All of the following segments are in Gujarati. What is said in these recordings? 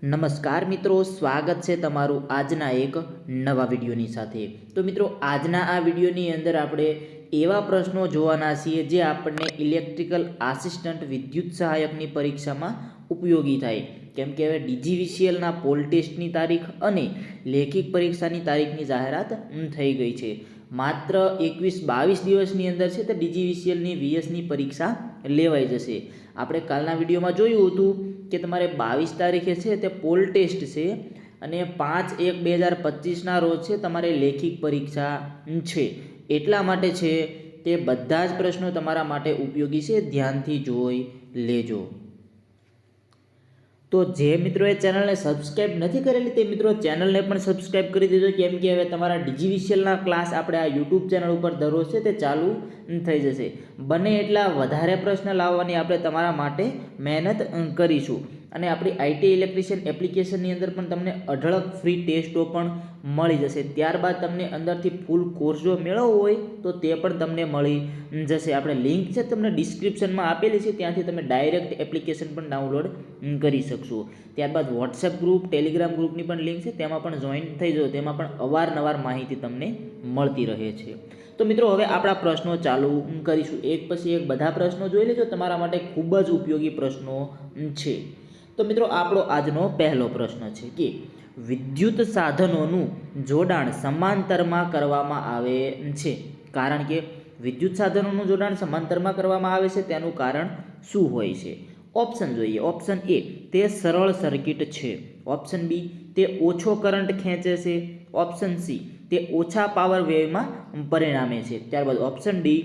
નમસ્કાર મિત્રો, સ્વાગત છે તમારું આજના એક નવા વિડીયોની સાથે। તો મિત્રો, આજના આ વિડીયોની અંદર આપણે એવા પ્રશ્નો જોવાના છીએ જે આપણને ઇલેક્ટ્રિકલ આસિસ્ટન્ટ વિદ્યુત સહાયકની પરીક્ષામાં ઉપયોગી થાય। કેમ કે હવે ડીજીવીસીએલના પોલ ટેસ્ટની તારીખ અને લેખિત પરીક્ષાની તારીખની જાહેરાત થઈ ગઈ છે। માત્ર 21-22 દિવસની અંદર છે તો ડીજીવીસીએલની વીએસની પરીક્ષા લેવાઈ જશે। આપણે કાલના વિડીયોમાં જોયું હતું કે તમારે 22 તારીખે છે તે પોલ ટેસ્ટ છે અને 5/1/2025ના રોજ છે તમારે લેખિત પરીક્ષા છે। એટલા માટે છે તે બધા જ પ્રશ્નો તમારા માટે ઉપયોગી છે, ધ્યાનથી જોઈ લેજો। તો જે મિત્રોએ ચેનલને સબસ્ક્રાઇબ નથી કરેલી તે મિત્રો ચેનલને પણ સબસ્ક્રાઇબ કરી દેજો, કેમ કે હવે તમારા ડીજીવીસીએલના ક્લાસ આપણે આ યુટ્યુબ ચેનલ ઉપર દરરોજ છે તે ચાલુ થઈ જશે। બને એટલા વધારે પ્રશ્ન લાવવાની આપણે તમારા માટે મહેનત કરીશું અને આપણી આઈટી ઇલેક્ટ્રિશિયન એપ્લિકેશનની અંદર પણ તમને અઢળક ફ્રી ટેસ્ટો પણ મળી જશે। ત્યારબાદ તમને અંદરથી ફૂલ કોર્સ જો મેળવવો હોય તો તે પણ તમને મળી જશે। આપણે લિંક છે તમને ડિસ્ક્રિપ્શનમાં આપેલી છે, ત્યાંથી તમે ડાયરેક્ટ એપ્લિકેશન પણ ડાઉનલોડ કરી શકશો। ત્યારબાદ વોટ્સએપ ગ્રુપ, ટેલિગ્રામ ગ્રુપની પણ લિંક છે, તેમાં પણ જોઈન થઈ જાઓ, તેમાં પણ અવારનવાર માહિતી તમને મળતી રહે છે। તો મિત્રો, હવે આપણા પ્રશ્નો ચાલુ કરીશું। એક પછી એક બધા પ્રશ્નો જોઈ લેજો, તમારા માટે ખૂબ જ ઉપયોગી પ્રશ્નો છે। તો મિત્રો, આપણો આજનો પહેલો પ્રશ્ન છે કે વિદ્યુત સાધનોનું જોડાણ સમાંતરમાં કરવામાં આવે છે, કારણ કે વિદ્યુત સાધનોનું જોડાણ સમાંતરમાં કરવામાં આવે છે તેનું કારણ શું હોય છે? ઓપ્શન જોઈએ। ઓપ્શન એ, તે સરળ સર્કિટ છે। ઓપ્શન બી, તે ઓછો કરંટ ખેંચે છે। ઓપ્શન સી, તે ઓછા પાવર વ્યયમાં પરિણામે છે। ત્યારબાદ ઓપ્શન ડી,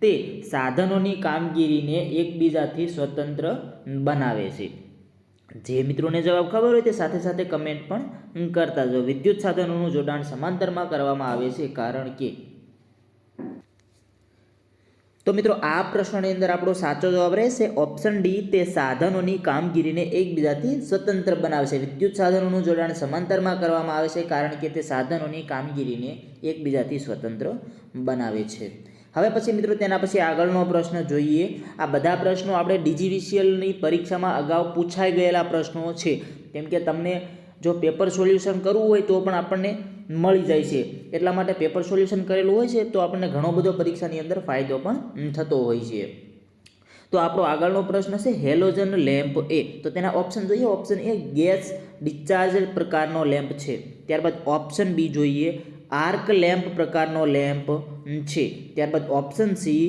તે સાધનોની કામગીરીને એકબીજાથી સ્વતંત્ર બનાવે છે। જે મિત્રોને જવાબ ખબર હોય તે સાથે સાથે કમેન્ટ પણ કરતા જાઓ। વિદ્યુત સાધનોનું જોડાણ સમાંતરમાં કરવામાં આવે છે કારણ કે તો મિત્રો, આ પ્રશ્નની અંદર આપણો સાચો જવાબ રહેશે ઓપ્શન ડી, તે સાધનોની કામગીરીને એકબીજાથી સ્વતંત્ર બનાવે છે। વિદ્યુત સાધનોનું જોડાણ સમાંતરમાં કરવામાં આવે છે કારણ કે તે સાધનોની કામગીરીને એકબીજાથી સ્વતંત્ર બનાવે છે। હવે પછી મિત્રો, તેના પછી આગળનો પ્રશ્ન જોઈએ। આ બધા પ્રશ્નો આપણે ડીજીવીસીએલની પરીક્ષામાં અગાઉ પૂછાઈ ગયેલા પ્રશ્નો છે, કેમ કે તમને જો પેપર સોલ્યુશન કરવું હોય તો પણ આપણને મળી જાય છે। એટલા માટે પેપર સોલ્યુશન કરેલું હોય છે તો આપણને ઘણો બધો પરીક્ષાની અંદર ફાયદો પણ થતો હોય છે। તો આપણો આગળનો પ્રશ્ન છે હેલોજન લેમ્પ એ, તો તેના ઓપ્શન જોઈએ। ઓપ્શન એ, ગેસ ડિસ્ચાર્જ પ્રકારનો લેમ્પ છે। ત્યારબાદ ઓપ્શન બી જોઈએ, આર્ક લેમ્પ પ્રકારનો લેમ્પ છે। ત્યારબાદ ઓપ્શન સી,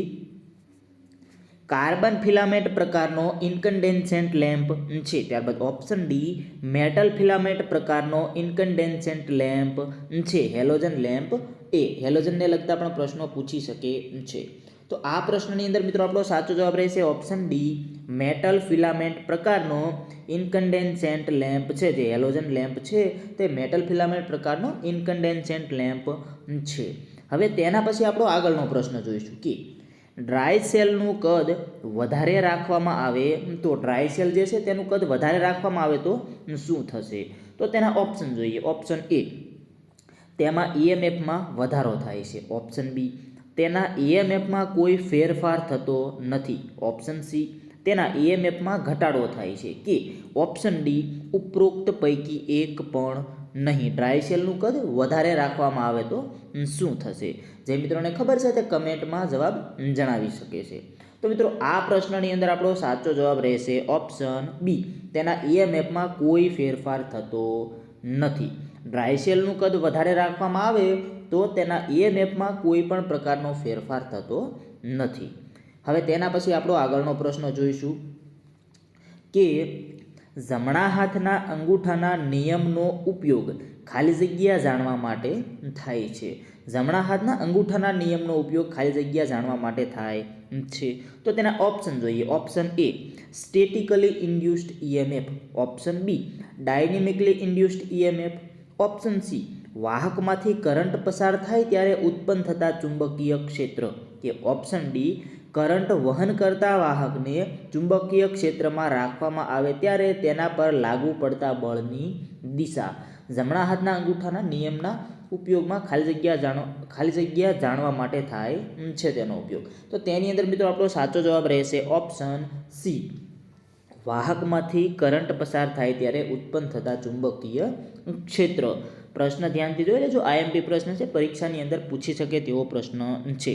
કાર્બન ફિલામેન્ટ પ્રકારનો ઇન્કન્ડેન્સેન્ટ લેમ્પ છે। ત્યારબાદ ઓપ્શન ડી, મેટલ ફિલામેન્ટ પ્રકારનો ઇન્કન્ડેન્સેન્ટ લેમ્પ છે। હેલોજન લેમ્પ એ, હેલોજનને લગતા પણ પ્રશ્નો પૂછી શકે છે। તો આ પ્રશ્નની અંદર મિત્રો આપણો સાચો જવાબ રહેશે ઓપ્શન ડી, મેટલ ફિલામેન્ટ પ્રકારનો ઇન્કન્ડેન્સેન્ટ લેમ્પ છે। જે હેલોજન લેમ્પ છે તે મેટલ ફિલામેન્ટ પ્રકારનો ઇન્કન્ડેન્સેન્ટ લેમ્પ છે। હવે તેના પછી આપણો આગળનો પ્રશ્ન જોઈશું કે ડ્રાય સેલનું કદ વધારે રાખવામાં આવે તો, ડ્રાય સેલ જે છે તેનું કદ વધારે રાખવામાં આવે તો શું થશે? તો તેના ઓપ્શન જોઈએ। ઓપ્શન એ, તેમાં ઈએમએફમાં વધારો થાય છે। ઓપ્શન બી, તેના ઈએમએફમાં કોઈ ફેરફાર થતો નથી। ઓપ્શન સી, તેના ઈએમએફમાં ઘટાડો થાય છે કે ઓપ્શન ડી, ઉપરોક્ત પૈકી એક પણ નહીં। ડ્રાય સેલનું કદ વધારે રાખવામાં આવે તો શું થશે? જે મિત્રોને ખબર છે તે કમેન્ટમાં જવાબ જણાવી શકે છે। તો મિત્રો, આ પ્રશ્નની અંદર આપણો સાચો જવાબ રહેશે ઓપ્શન બી, તેના ઈએમએફમાં કોઈ ફેરફાર થતો નથી। ડ્રાય સેલનું કદ વધારે રાખવામાં આવે તો તેના ઈએમએફમાં કોઈ પણ પ્રકારનો ફેરફાર થતો નથી। હવે તેના પછી આપણો આગળનો પ્રશ્ન જોઈશું કે જમણા હાથના અંગૂઠાના નિયમનો ઉપયોગ ખાલી જગ્યા જાણવા માટે થાય છે। જમણા હાથના અંગૂઠાના નિયમનો ઉપયોગ ખાલી જગ્યા જાણવા માટે થાય છે। તો તેના ઓપ્શન જોઈએ। Option A, statically induced EMF. Option B, dynamically induced EMF. Option C, વાહકમાંથી કરંટ પસાર થાય ત્યારે ઉત્પન્ન થતા ચુંબકીય ક્ષેત્ર કે ઓપ્શન ડી, કરંટ વહન કરતા વાહકને ચુંબકીય ક્ષેત્રમાં રાખવામાં આવે ત્યારે તેના પર લાગુ પડતા બળની દિશા। જમણા હાથના અંગૂઠાના નિયમના ઉપયોગમાં ખાલી જગ્યા જાણવા માટે થાય છે તેનો ઉપયોગ। તો તેની અંદર મિત્રો આપણો સાચો જવાબ રહેશે ઓપ્શન સી, વાહકમાંથી કરંટ પસાર થાય ત્યારે ઉત્પન્ન થતા ચુંબકીય ક્ષેત્ર. પ્રશ્ન ધ્યાનથી જોઈ લેજો. આઈએમપી પ્રશ્ન છે, પરીક્ષાની અંદર પૂછી શકે તેવો પ્રશ્ન છે.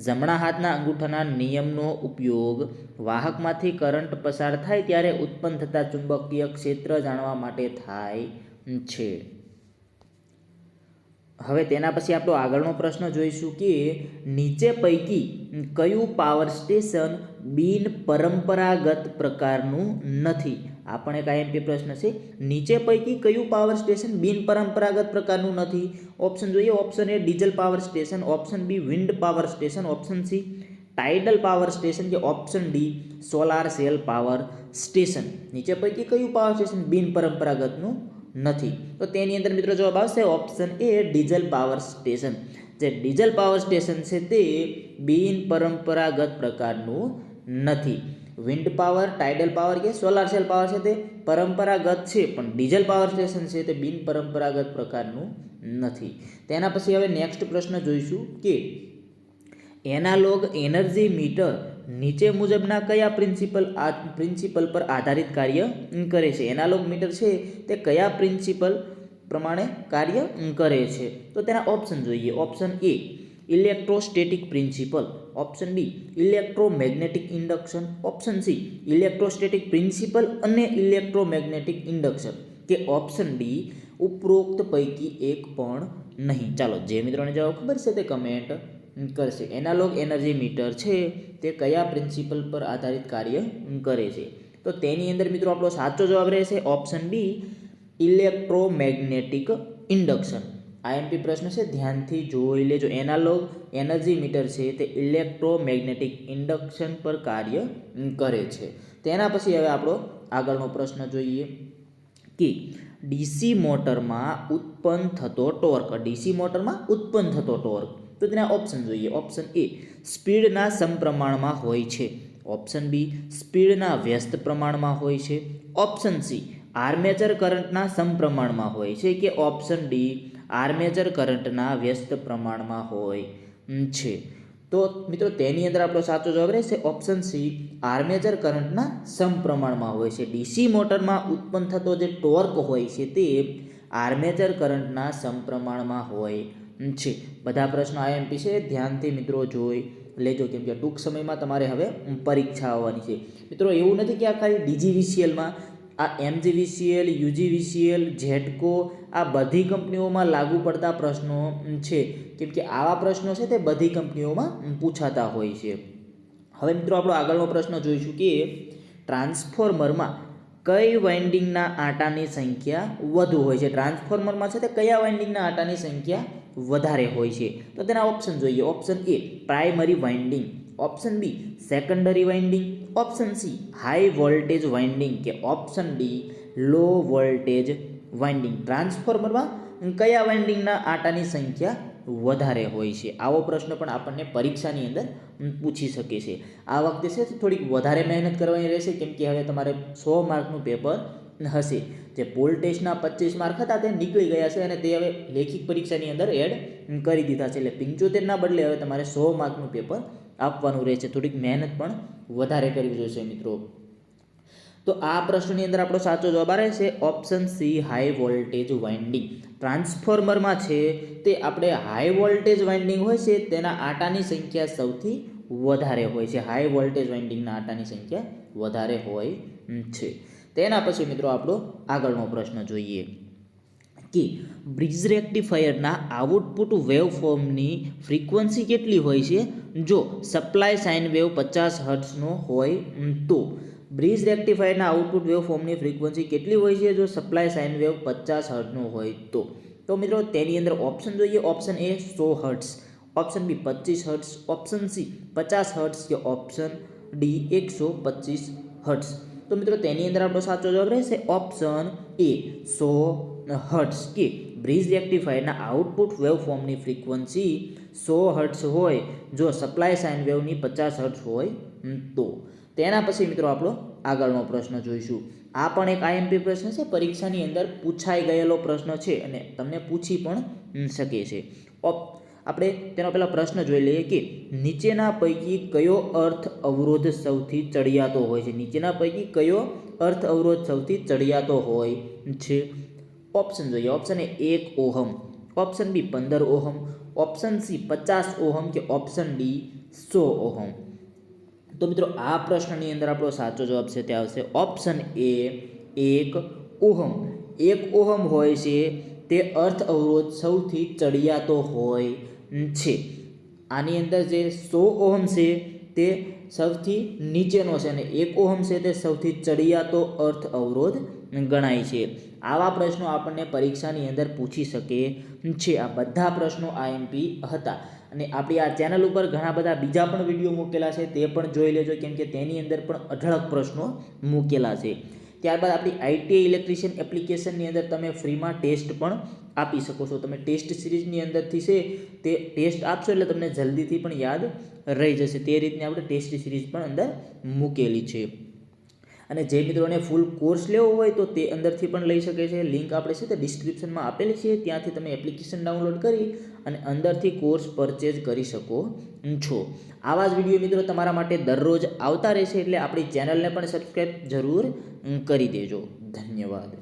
જમણા હાથના અંગૂઠાના નિયમનો ઉપયોગ વાહકમાંથી કરંટ પસાર થાય ત્યારે ઉત્પન્ન થતા ચુંબકીય ક્ષેત્ર જાણવા માટે થાય છે. હવે તેના પછી આપણો આગળનો પ્રશ્ન જોઈશું કે નીચે પૈકી કયું પાવર સ્ટેશન બિન પરંપરાગત પ્રકારનું નથી. આ પણ એક આઈએમપી પ્રશ્ન છે. નીચે પૈકી કયું પાવર સ્ટેશન બિન પરંપરાગત પ્રકારનું નથી? ઓપ્શન જોઈએ. Option A diesel power station, option B wind power station, option C tidal power station કે option D solar cell power station. નીચે પૈકી કયું પાવર સ્ટેશન બિન પરંપરાગતનું નથી? તો તેની અંદર મિત્રો જવાબ આવશે option A diesel power station. જે ડીઝલ પાવર સ્ટેશન છે તે બિન પરંપરાગત પ્રકારનું નથી. વિન્ડ પાવર, ટાઇડલ પાવર કે સોલાર સેલ પાવર છે તે પરંપરાગત છે, પણ ડીઝલ પાવર સ્ટેશન છે તે બિન પરંપરાગત પ્રકારનું નથી. તેના પછી હવે નેક્સ્ટ પ્રશ્ન જોઈશું કે એનાલોગ એનર્જી મીટર નીચે મુજબના કયા પ્રિન્સિપલ પર આધારિત કાર્ય કરે છે? એનાલોગ મીટર છે તે કયા પ્રિન્સિપલ પ્રમાણે કાર્ય કરે છે? તો તેના ઓપ્શન જોઈએ. Option A electrostatic principle, option B electromagnetic induction, option C electrostatic principle અને ઇલેક્ટ્રોમેગ્નેટિક ઇન્ડક્શન કે ઓપ્શન ડી ઉપરોક્ત પૈકી એક પણ નહીં. ચાલો જે મિત્રોને જવાબ ખબર છે તે કમેન્ટ કરશે. એનાલોગ એનર્જી મીટર છે તે કયા પ્રિન્સિપલ પર આધારિત કાર્ય કરે છે? તો તેની અંદર મિત્રો આપણો સાચો જવાબ રહેશે option B electromagnetic induction. IMP પ્રશ્ન છે, ધ્યાનથી જોઈ લેજો. એનાલોગ એનર્જી મીટર છે તે ઇલેક્ટ્રોમેગ્નેટિક ઇન્ડક્શન પર કાર્ય કરે છે. તેના પછી હવે આપણો આગળનો પ્રશ્ન જોઈએ કે ડીસી મોટરમાં ઉત્પન્ન થતો ટોર્ક. ડીસી મોટરમાં ઉત્પન્ન થતો ટોર્ક. તો તેના ઓપ્શન જોઈએ. ઓપ્શન એ સ્પીડના સમપ્રમાણમાં હોય છે, ઓપ્શન બી સ્પીડના વ્યસ્ત પ્રમાણમાં હોય છે, ઓપ્શન સી આર્મેચર કરંટના સમપ્રમાણમાં હોય છે કે ઓપ્શન ડી આર્મેચર કરંટના વ્યસ્ત પ્રમાણમાં હોય છે. તો મિત્રો તેની અંદર આપણો સાચો જવાબ રહેશે ઓપ્શન સી આર્મેચર કરંટના સમપ્રમાણમાં હોય છે. ડીસી મોટરમાં ઉત્પન્ન થતો જે ટોર્ક હોય છે તે આર્મેચર કરંટના સમપ્રમાણમાં હોય છે. બધા પ્રશ્નો આઈએમપી છે, ધ્યાનથી મિત્રો જોઈ લેજો, કેમ કે ટૂંક સમયમાં તમારે હવે પરીક્ષા આવવાની છે. મિત્રો એવું નથી કે આ ખાલી ડીજીવીસીએલમાં, આ એમજીવીસીએલ, યુજીવીસીએલ, જેટકો આ બધી કંપનીઓમાં લાગુ પડતા પ્રશ્નો છે, કેમ કે આવા પ્રશ્નો છે તે બધી કંપનીઓમાં પૂછાતા હોય છે. હવે મિત્રો આપણો આગળનો પ્રશ્ન જોઈશું કે ટ્રાન્સફોર્મરમાં કઈ વાઇન્ડિંગના આટાની સંખ્યા વધુ હોય છે? ટ્રાન્સફોર્મરમાં છે તે કયા વાઇન્ડિંગના આટાની સંખ્યા વધારે હોય છે? તો તેના ઓપ્શન જોઈએ. Option A primary winding, option B secondary winding, option C high voltage winding કે option D low voltage winding. ટ્રાન્સફોર્મરમાં કયા વાઇન્ડિંગના આટાની સંખ્યા વધારે હોય છે? આવો પ્રશ્ન પણ આપણને પરીક્ષાની અંદર પૂછી શકે છે. આ વખતે છે થોડીક વધારે મહેનત કરવાની રહેશે, કેમ કે હવે તમારે 100 માર્કનું પેપર હશે. જે પોલ ટેસ્ટના 25 માર્ક હતા તે નીકળી ગયા છે અને તે હવે લેખિત પરીક્ષાની અંદર એડ કરી દીધા છે. એટલે 75ના બદલે હવે તમારે 100 માર્કનું પેપર આપવાનું રહેશે. થોડીક મહેનત પણ વધારે કરવી જોઈશે મિત્રો. તો આ પ્રશ્નની અંદર આપણો સાચો જવાબ રહેશે option C high voltage winding. ટ્રાન્સફોર્મરમાં છે તે આપણે હાઈ વોલ્ટેજ વાઇન્ડિંગ હોય છે તેના આટાની સંખ્યા સૌથી વધારે હોય છે. હાઈ વોલ્ટેજ વાઇન્ડિંગના આટાની સંખ્યા વધારે હોય છે. તેના પછી મિત્રો આપણો આગળનો પ્રશ્ન જોઈએ કે બ્રિજ રેક્ટિફાયરના આઉટપુટ વેવફોર્મની ફ્રીક્વન્સી કેટલી હોય છે જો સપ્લાય સાઇન વેવ 50 હર્ટ્ઝનો હોય તો? બ્રિજ રેક્ટિફાયરના આઉટપુટ વેવફોર્મની ફ્રીક્વન્સી કેટલી હોય છે જો સપ્લાય સાઇન વેવ 50 હર્ટ્ઝનો હોય તો? તો મિત્રો તેની અંદર ઓપ્શન જોઈએ. Option A 100 hertz, option B 25 hertz, option C 50 hertz કે ઓપ્શન ડી 125 હર્ટ્ઝ. તો મિત્રો તેની અંદર આપણો સાચો જવાબ રહેશે ઓપ્શન એ 100 હર્ટ્ઝ કે બ્રિજ રેક્ટિફાયરના આઉટપુટ વેવફોર્મની ફ્રીક્વન્સી 100 હર્ટ્ઝ હોય જો સપ્લાય સાઇન વેવની 50 હર્ટ્ઝ હોય તો. તેના પછી મિત્રો આપણો આગળનો પ્રશ્ન જોઈશું. આ પણ એક આઈએમપી પ્રશ્ન છે, પરીક્ષાની અંદર પૂછાઈ ગયેલો પ્રશ્ન છે અને તમને પૂછી પણ શકે છે. આપણે તેનો પહેલા પ્રશ્ન જોઈ લઈએ કે નીચેના પૈકી કયો અર્થ અવરોધ સૌથી ચડિયાતો હોય છે? નીચેના પૈકી કયો અર્થ અવરોધ સૌથી ચડિયાતો હોય છે? ઓપ્શન જોઈએ. Option A 1 ohm, option B 15 ohm, option C 50 ohm કે ઓપ્શન ડી 100 ઓહમ. તો મિત્રો આ પ્રશ્નની અંદર આપણો સાચો જવાબ છે તે આવશે ઓપ્શન એ 1 ઓહમ. 1 ઓહમ હોય છે તે અર્થ અવરોધ સૌથી ચડિયાતો હોય છે. આની અંદર જે 100 ઓહમ છે તે સૌથી નીચેનો છે અને 1 ઓહમ છે તે સૌથી ચડિયાતો અર્થ અવરોધ ગણાય છે. આવા પ્રશ્નો આપણને પરીક્ષાની અંદર પૂછી શકે છે. આ બધા પ્રશ્નો આઈએમપી હતા અને આપણી આ ચેનલ ઉપર ઘણા બધા બીજા પણ વિડીયો મૂકેલા છે, તે પણ જોઈ લેજો, કેમ કે તેની અંદર પણ અઢળક પ્રશ્નો મૂકેલા છે. ત્યારબાદ આપણી આઈટીઆઈ ઇલેક્ટ્રિશિયન એપ્લિકેશનની અંદર તમે ફ્રીમાં ટેસ્ટ પણ આપી શકો છો. તમે ટેસ્ટ સિરીઝની અંદરથી છે તે ટેસ્ટ આપશો એટલે તમને જલ્દીથી પણ યાદ રહી જશે. તે રીતની આપણે ટેસ્ટ સિરીઝ પણ અંદર મૂકેલી છે. અને જે મિત્રોને ફૂલ કોર્સ લેવો હોય તો તે અંદરથી પણ લઈ શકે છે. લિંક આપણે છે તે ડિસ્ક્રિપ્શનમાં આપેલી છે, ત્યાંથી તમે એપ્લિકેશન ડાઉનલોડ કરી અને અંદરથી કોર્સ પરચેઝ કરી શકો છો. આવા જ વિડીયો મિત્રો તમારા માટે દરરોજ આવતા રહેશે, એટલે આપણી ચેનલને પણ સબસ્ક્રાઈબ જરૂર કરી દેજો. ધન્યવાદ.